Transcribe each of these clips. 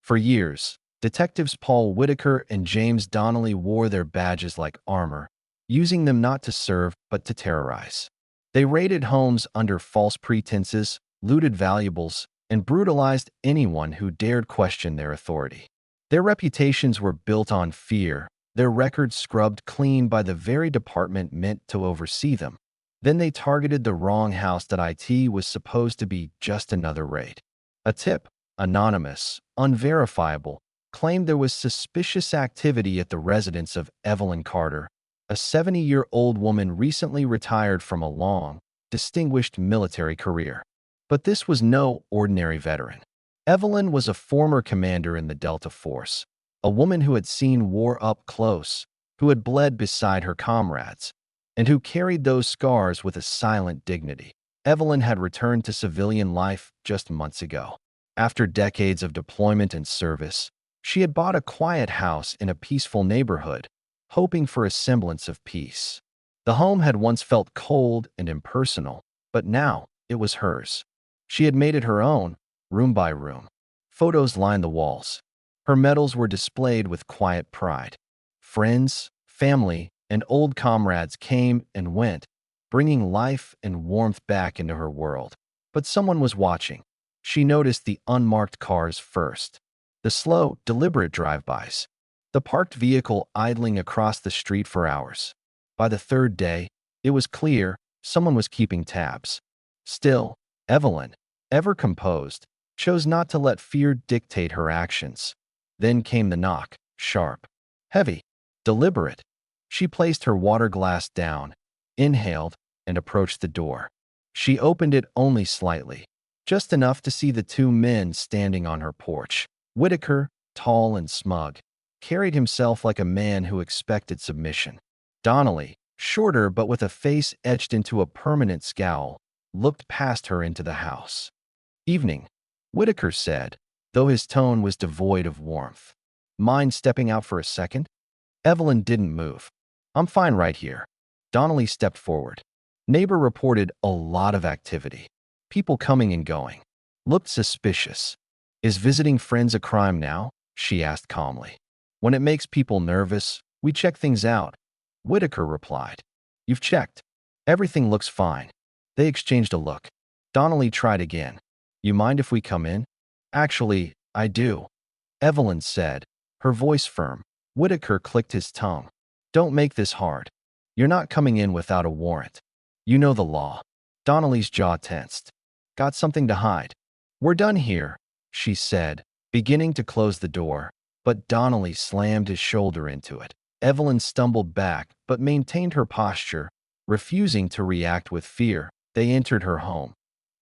For years, detectives Paul Whitaker and James Donnelly wore their badges like armor, using them not to serve but to terrorize. They raided homes under false pretenses, looted valuables, and brutalized anyone who dared question their authority. Their reputations were built on fear, their records scrubbed clean by the very department meant to oversee them. Then they targeted the wrong house that IT was supposed to be just another raid. A tip, anonymous, unverifiable, claimed there was suspicious activity at the residence of Evelyn Carter, a 70-year-old woman recently retired from a long, distinguished military career. But this was no ordinary veteran. Evelyn was a former commander in the Delta Force, a woman who had seen war up close, who had bled beside her comrades, and who carried those scars with a silent dignity. Evelyn had returned to civilian life just months ago. After decades of deployment and service, she had bought a quiet house in a peaceful neighborhood, hoping for a semblance of peace. The home had once felt cold and impersonal, but now it was hers. She had made it her own, room by room. Photos lined the walls. Her medals were displayed with quiet pride. Friends, family, and old comrades came and went, bringing life and warmth back into her world. But someone was watching. She noticed the unmarked cars first, the slow, deliberate drive-bys, the parked vehicle idling across the street for hours. By the third day, it was clear someone was keeping tabs. Still, Evelyn, ever composed, chose not to let fear dictate her actions. Then came the knock, sharp, heavy, deliberate. She placed her water glass down, inhaled, and approached the door. She opened it only slightly, just enough to see the two men standing on her porch. Whitaker, tall and smug, carried himself like a man who expected submission. Donnelly, shorter but with a face etched into a permanent scowl, looked past her into the house. "Evening," Whitaker said, though his tone was devoid of warmth. "Mind stepping out for a second?" Evelyn didn't move. "I'm fine right here." Donnelly stepped forward. Neighbor reported a lot of activity. People coming and going. Looked suspicious. "Is visiting friends a crime now?" she asked calmly. "When it makes people nervous, we check things out," Whitaker replied. "You've checked. Everything looks fine." They exchanged a look. Donnelly tried again. "You mind if we come in?" "Actually, I do," Evelyn said, her voice firm. Whitaker clicked his tongue. "Don't make this hard. You're not coming in without a warrant. You know the law." Donnelly's jaw tensed. "Got something to hide?" "We're done here," she said, beginning to close the door, but Donnelly slammed his shoulder into it. Evelyn stumbled back but maintained her posture, refusing to react with fear. They entered her home.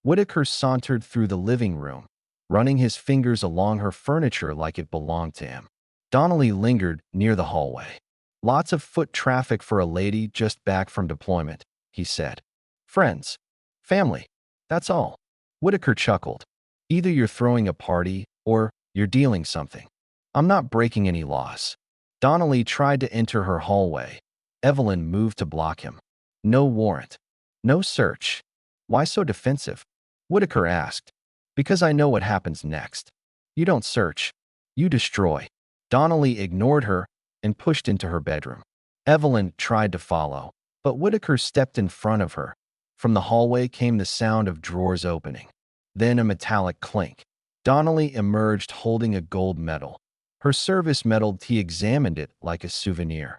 Whitaker sauntered through the living room, running his fingers along her furniture like it belonged to him. Donnelly lingered near the hallway. "Lots of foot traffic for a lady just back from deployment," he said. "Friends. Family. That's all." Whitaker chuckled. "Either you're throwing a party or you're dealing something. I'm not breaking any laws." Donnelly tried to enter her hallway. Evelyn moved to block him. "No warrant. No search." "Why so defensive?" Whitaker asked. "Because I know what happens next. You don't search. You destroy." Donnelly ignored her and pushed into her bedroom. Evelyn tried to follow, but Whitaker stepped in front of her. From the hallway came the sound of drawers opening. Then a metallic clink. Donnelly emerged holding a gold medal. Her service medal. He examined it like a souvenir.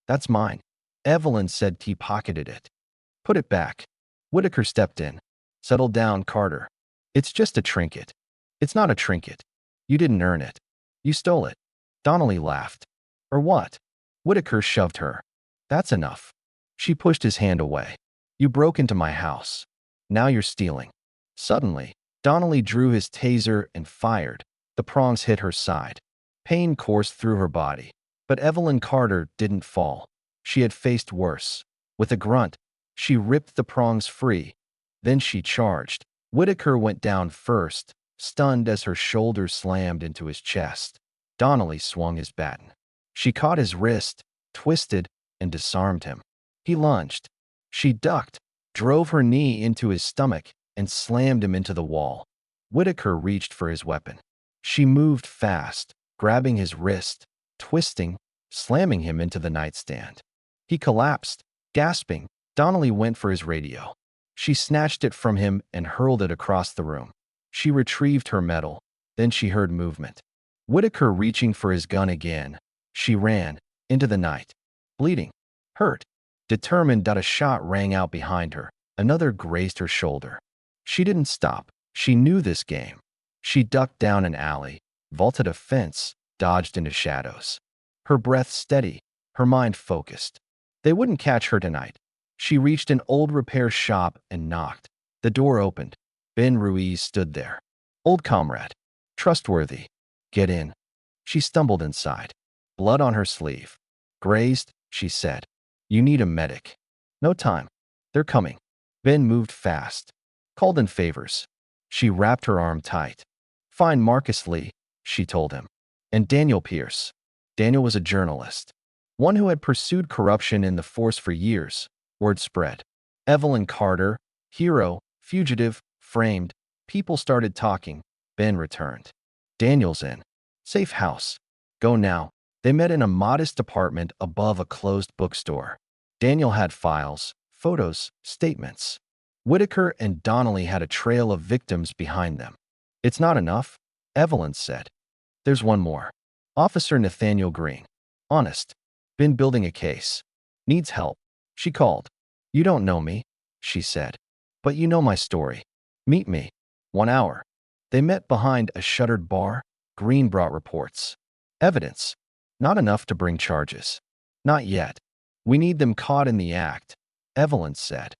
"That's mine." Evelyn said he pocketed it. "Put it back." Whitaker stepped in. "Settle down, Carter. It's just a trinket." "It's not a trinket. You didn't earn it. You stole it." Donnelly laughed. "Or what?" Whitaker shoved her. "That's enough." She pushed his hand away. "You broke into my house. Now you're stealing." Suddenly, Donnelly drew his taser and fired. The prongs hit her side. Pain coursed through her body. But Evelyn Carter didn't fall. She had faced worse. With a grunt, she ripped the prongs free. Then she charged. Whitaker went down first, stunned as her shoulder slammed into his chest. Donnelly swung his baton. She caught his wrist, twisted, and disarmed him. He lunged. She ducked, drove her knee into his stomach, and slammed him into the wall. Whitaker reached for his weapon. She moved fast, grabbing his wrist, twisting, slamming him into the nightstand. He collapsed, gasping. Donnelly went for his radio. She snatched it from him and hurled it across the room. She retrieved her medal. Then she heard movement. Whitaker reaching for his gun again. She ran into the night, bleeding, hurt, determined that a shot rang out behind her. Another grazed her shoulder. She didn't stop. She knew this game. She ducked down an alley, vaulted a fence, dodged into shadows. Her breath steady, her mind focused. They wouldn't catch her tonight. She reached an old repair shop and knocked. The door opened. Ben Ruiz stood there. Old comrade. Trustworthy. Get in. She stumbled inside. Blood on her sleeve. Grazed, she said. You need a medic. No time. They're coming. Ben moved fast. Called in favors. She wrapped her arm tight. Find Marcus Lee, she told him. And Daniel Pierce. Daniel was a journalist. One who had pursued corruption in the force for years. Word spread. Evelyn Carter, hero, fugitive, framed. People started talking. Ben returned. Daniel's in. Safe house. Go now. They met in a modest apartment above a closed bookstore. Daniel had files, photos, statements. Whitaker and Donnelly had a trail of victims behind them. It's not enough, Evelyn said. There's one more. Officer Nathaniel Green. Honest. Been building a case. Needs help. She called. You don't know me, she said. But you know my story. Meet me. 1 hour. They met behind a shuttered bar. Green brought reports. Evidence. Not enough to bring charges. Not yet. We need them caught in the act, Evelyn said.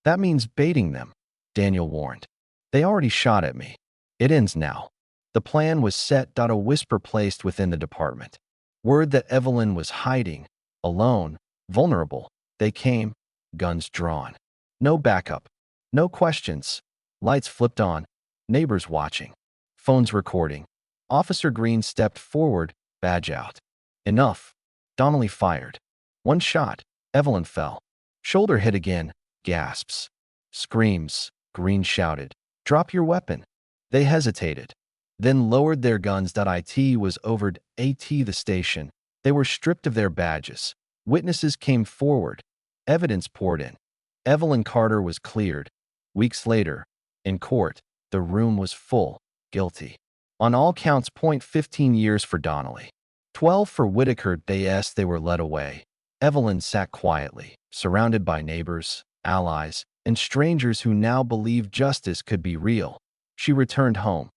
That means baiting them, Daniel warned. They already shot at me. It ends now. The plan was set. A whisper placed within the department. Word that Evelyn was hiding, alone, vulnerable. They came, guns drawn. No backup. No questions. Lights flipped on. Neighbors watching. Phones recording. Officer Green stepped forward, badge out. Enough. Donnelly fired. One shot. Evelyn fell. Shoulder hit again. Gasps. Screams. Green shouted. Drop your weapon. They hesitated. Then lowered their guns. It was over. The station. They were stripped of their badges. Witnesses came forward. Evidence poured in. Evelyn Carter was cleared. Weeks later, in court, the room was full. Guilty. On all counts. 15 years for Donnelly. 12 for Whitaker. They were led away. Evelyn sat quietly, surrounded by neighbors, allies, and strangers who now believed justice could be real. She returned home.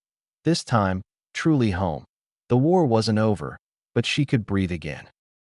This time, truly home. The war wasn't over, but she could breathe again.